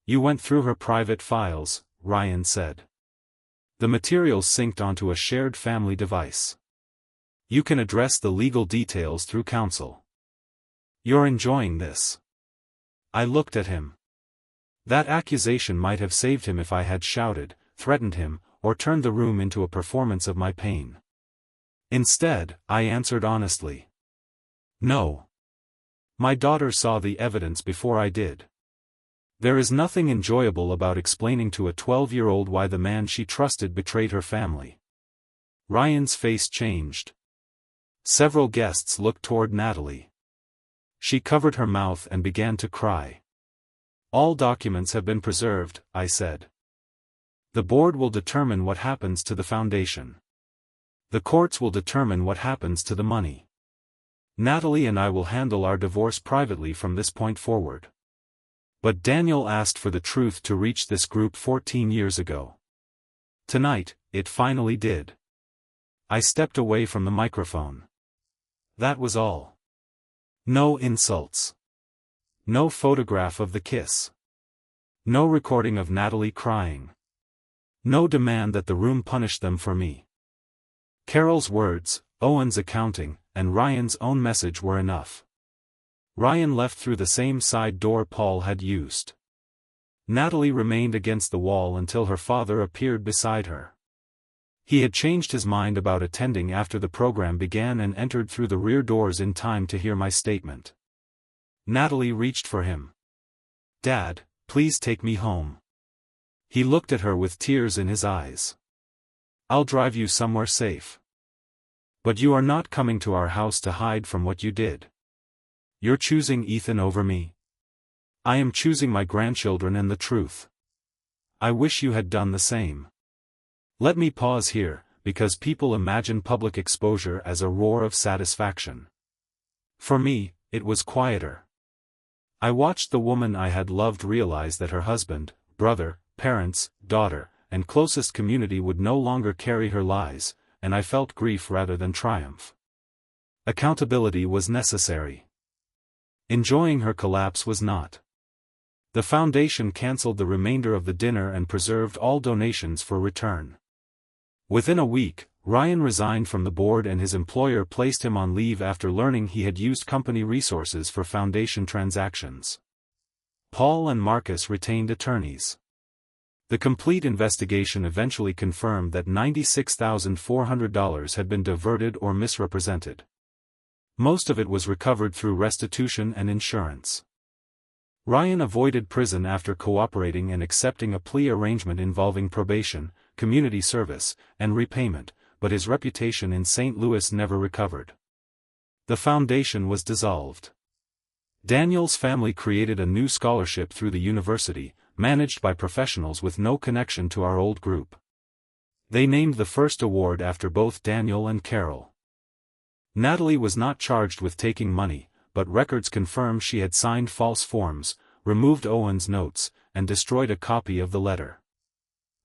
You went through her private files, Ryan said. The materials synced onto a shared family device. You can address the legal details through counsel. You're enjoying this. I looked at him. That accusation might have saved him if I had shouted, threatened him, or turned the room into a performance of my pain. Instead, I answered honestly. No. My daughter saw the evidence before I did. There is nothing enjoyable about explaining to a 12-year-old why the man she trusted betrayed her family. Ryan's face changed. Several guests looked toward Natalie. She covered her mouth and began to cry. All documents have been preserved, I said. The board will determine what happens to the foundation. The courts will determine what happens to the money. Natalie and I will handle our divorce privately from this point forward. But Daniel asked for the truth to reach this group 14 years ago. Tonight, it finally did. I stepped away from the microphone. That was all. No insults. No photograph of the kiss. No recording of Natalie crying. No demand that the room punish them for me. Carol's words, Owen's accounting, and Ryan's own message were enough. Ryan left through the same side door Paul had used. Natalie remained against the wall until her father appeared beside her. He had changed his mind about attending after the program began and entered through the rear doors in time to hear my statement. Natalie reached for him. "Dad, please take me home." He looked at her with tears in his eyes. "I'll drive you somewhere safe. But you are not coming to our house to hide from what you did. You're choosing Ethan over me. I am choosing my grandchildren and the truth. I wish you had done the same." Let me pause here, because people imagine public exposure as a roar of satisfaction. For me, it was quieter. I watched the woman I had loved realize that her husband, brother, parents, daughter, and closest community would no longer carry her lies, and I felt grief rather than triumph. Accountability was necessary. Enjoying her collapse was not. The foundation canceled the remainder of the dinner and preserved all donations for return. Within a week, Ryan resigned from the board and his employer placed him on leave after learning he had used company resources for foundation transactions. Paul and Marcus retained attorneys. The complete investigation eventually confirmed that $96,400 had been diverted or misrepresented. Most of it was recovered through restitution and insurance. Ryan avoided prison after cooperating and accepting a plea arrangement involving probation, community service, and repayment, but his reputation in St. Louis never recovered. The foundation was dissolved. Daniel's family created a new scholarship through the university, managed by professionals with no connection to our old group. They named the first award after both Daniel and Carol. Natalie was not charged with taking money, but records confirmed she had signed false forms, removed Owen's notes, and destroyed a copy of the letter.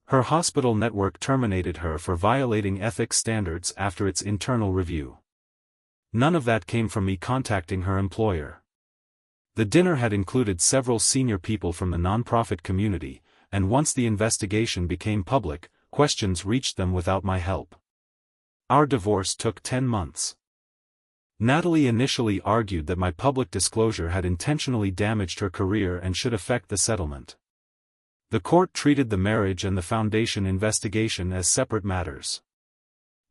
Her hospital network terminated her for violating ethics standards after its internal review. None of that came from me contacting her employer. The dinner had included several senior people from the nonprofit community, and once the investigation became public, questions reached them without my help. Our divorce took 10 months. Natalie initially argued that my public disclosure had intentionally damaged her career and should affect the settlement. The court treated the marriage and the foundation investigation as separate matters.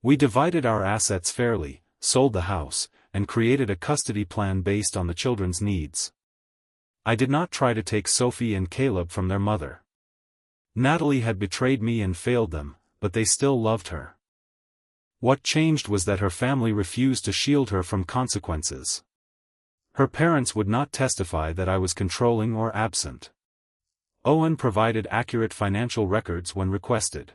We divided our assets fairly, sold the house, and created a custody plan based on the children's needs. I did not try to take Sophie and Caleb from their mother. Natalie had betrayed me and failed them, but they still loved her. What changed was that her family refused to shield her from consequences. Her parents would not testify that I was controlling or absent. Owen provided accurate financial records when requested.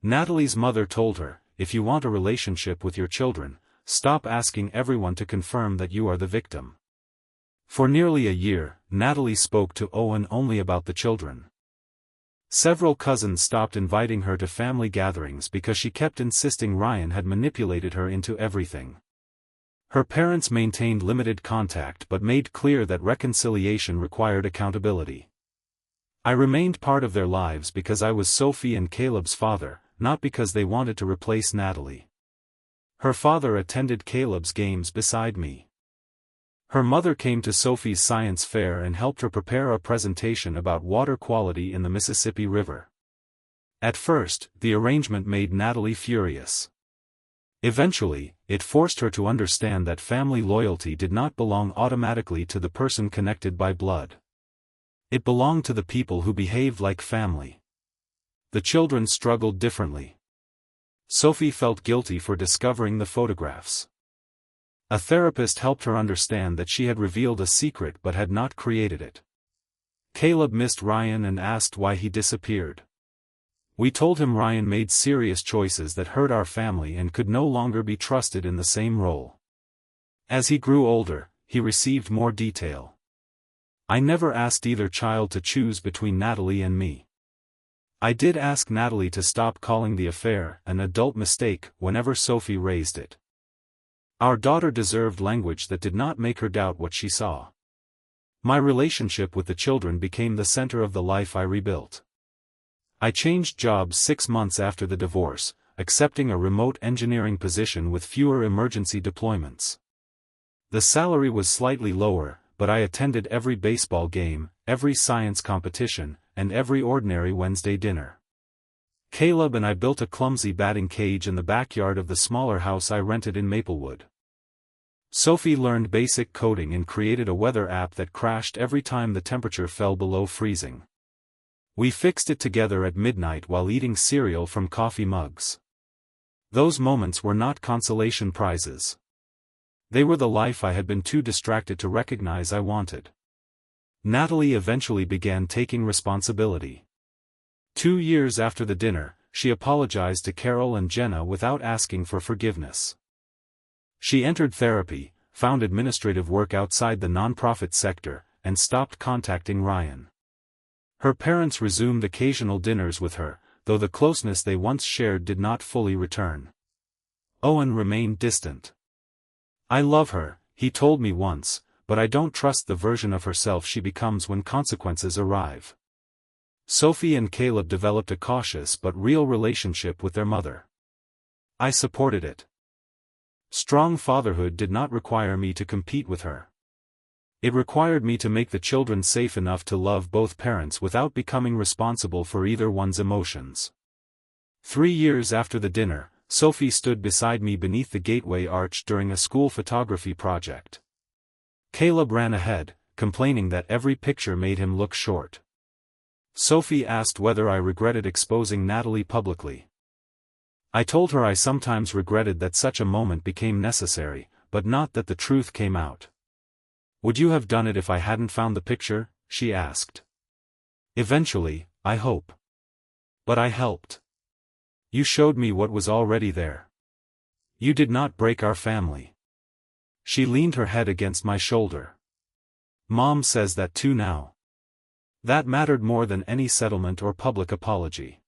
Natalie's mother told her, "If you want a relationship with your children, stop asking everyone to confirm that you are the victim." For nearly a year, Natalie spoke to Owen only about the children. Several cousins stopped inviting her to family gatherings because she kept insisting Ryan had manipulated her into everything. Her parents maintained limited contact but made clear that reconciliation required accountability. I remained part of their lives because I was Sophie and Caleb's father, not because they wanted to replace Natalie. Her father attended Caleb's games beside me. Her mother came to Sophie's science fair and helped her prepare a presentation about water quality in the Mississippi River. At first, the arrangement made Natalie furious. Eventually, it forced her to understand that family loyalty did not belong automatically to the person connected by blood. It belonged to the people who behaved like family. The children struggled differently. Sophie felt guilty for discovering the photographs. A therapist helped her understand that she had revealed a secret but had not created it. Caleb missed Ryan and asked why he disappeared. We told him Ryan made serious choices that hurt our family and could no longer be trusted in the same role. As he grew older, he received more detail. I never asked either child to choose between Natalie and me. I did ask Natalie to stop calling the affair an adult mistake whenever Sophie raised it. Our daughter deserved language that did not make her doubt what she saw. My relationship with the children became the center of the life I rebuilt. I changed jobs 6 months after the divorce, accepting a remote engineering position with fewer emergency deployments. The salary was slightly lower, but I attended every baseball game, every science competition, and every ordinary Wednesday dinner. Caleb and I built a clumsy batting cage in the backyard of the smaller house I rented in Maplewood. Sophie learned basic coding and created a weather app that crashed every time the temperature fell below freezing. We fixed it together at midnight while eating cereal from coffee mugs. Those moments were not consolation prizes. They were the life I had been too distracted to recognize I wanted. Natalie eventually began taking responsibility. 2 years after the dinner, she apologized to Carol and Jenna without asking for forgiveness. She entered therapy, found administrative work outside the nonprofit sector, and stopped contacting Ryan. Her parents resumed occasional dinners with her, though the closeness they once shared did not fully return. Owen remained distant. I love her, he told me once, but I don't trust the version of herself she becomes when consequences arrive. Sophie and Caleb developed a cautious but real relationship with their mother. I supported it. Strong fatherhood did not require me to compete with her. It required me to make the children safe enough to love both parents without becoming responsible for either one's emotions. 3 years after the dinner, Sophie stood beside me beneath the gateway arch during a school photography project. Caleb ran ahead, complaining that every picture made him look short. Sophie asked whether I regretted exposing Natalie publicly. I told her I sometimes regretted that such a moment became necessary, but not that the truth came out. Would you have done it if I hadn't found the picture? She asked. Eventually, I hope. But I helped. You showed me what was already there. You did not break our family. She leaned her head against my shoulder. Mom says that too now. That mattered more than any settlement or public apology.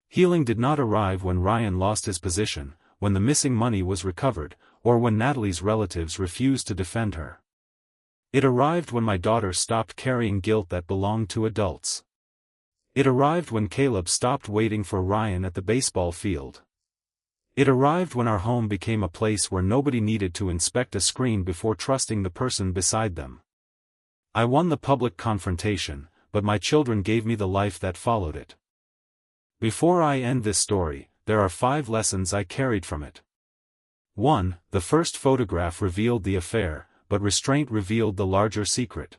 Healing did not arrive when Ryan lost his position, when the missing money was recovered, or when Natalie's relatives refused to defend her. It arrived when my daughter stopped carrying guilt that belonged to adults. It arrived when Caleb stopped waiting for Ryan at the baseball field. It arrived when our home became a place where nobody needed to inspect a screen before trusting the person beside them. I won the public confrontation, but my children gave me the life that followed it. Before I end this story, there are 5 lessons I carried from it. 1. The first photograph revealed the affair, but restraint revealed the larger secret.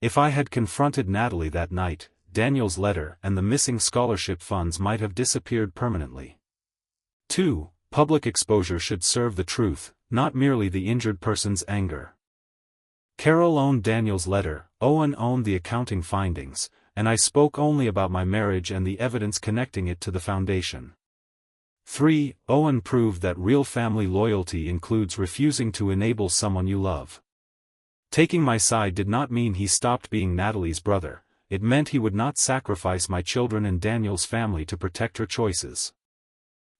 If I had confronted Natalie that night, Daniel's letter and the missing scholarship funds might have disappeared permanently. 2. Public exposure should serve the truth, not merely the injured person's anger. Carol owned Daniel's letter, Owen owned the accounting findings, and I spoke only about my marriage and the evidence connecting it to the foundation. 3. Owen proved that real family loyalty includes refusing to enable someone you love. Taking my side did not mean he stopped being Natalie's brother, it meant he would not sacrifice my children and Daniel's family to protect her choices.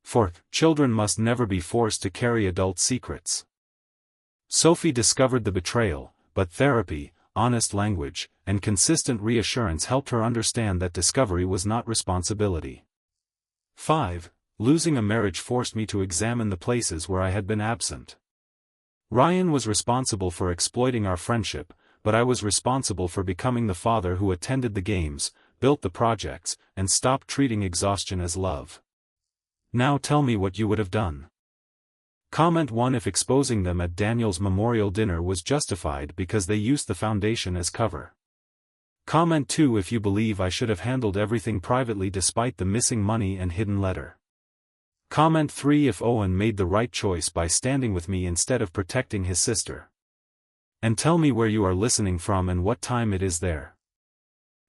4. Children must never be forced to carry adult secrets. Sophie discovered the betrayal, but therapy, honest language, and consistent reassurance helped her understand that discovery was not responsibility. 5. Losing a marriage forced me to examine the places where I had been absent. Ryan was responsible for exploiting our friendship, but I was responsible for becoming the father who attended the games, built the projects, and stopped treating exhaustion as love. Now tell me what you would have done. Comment 1 if exposing them at Daniel's memorial dinner was justified because they used the foundation as cover. Comment 2 if you believe I should have handled everything privately despite the missing money and hidden letter. Comment 3 if Owen made the right choice by standing with me instead of protecting his sister. And tell me where you are listening from and what time it is there.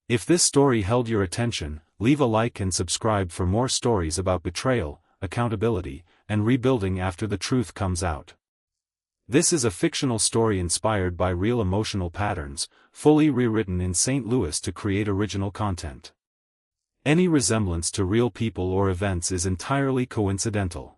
If this story held your attention, leave a like and subscribe for more stories about betrayal, accountability, and rebuilding after the truth comes out. This is a fictional story inspired by real emotional patterns, fully rewritten in St. Louis to create original content. Any resemblance to real people or events is entirely coincidental.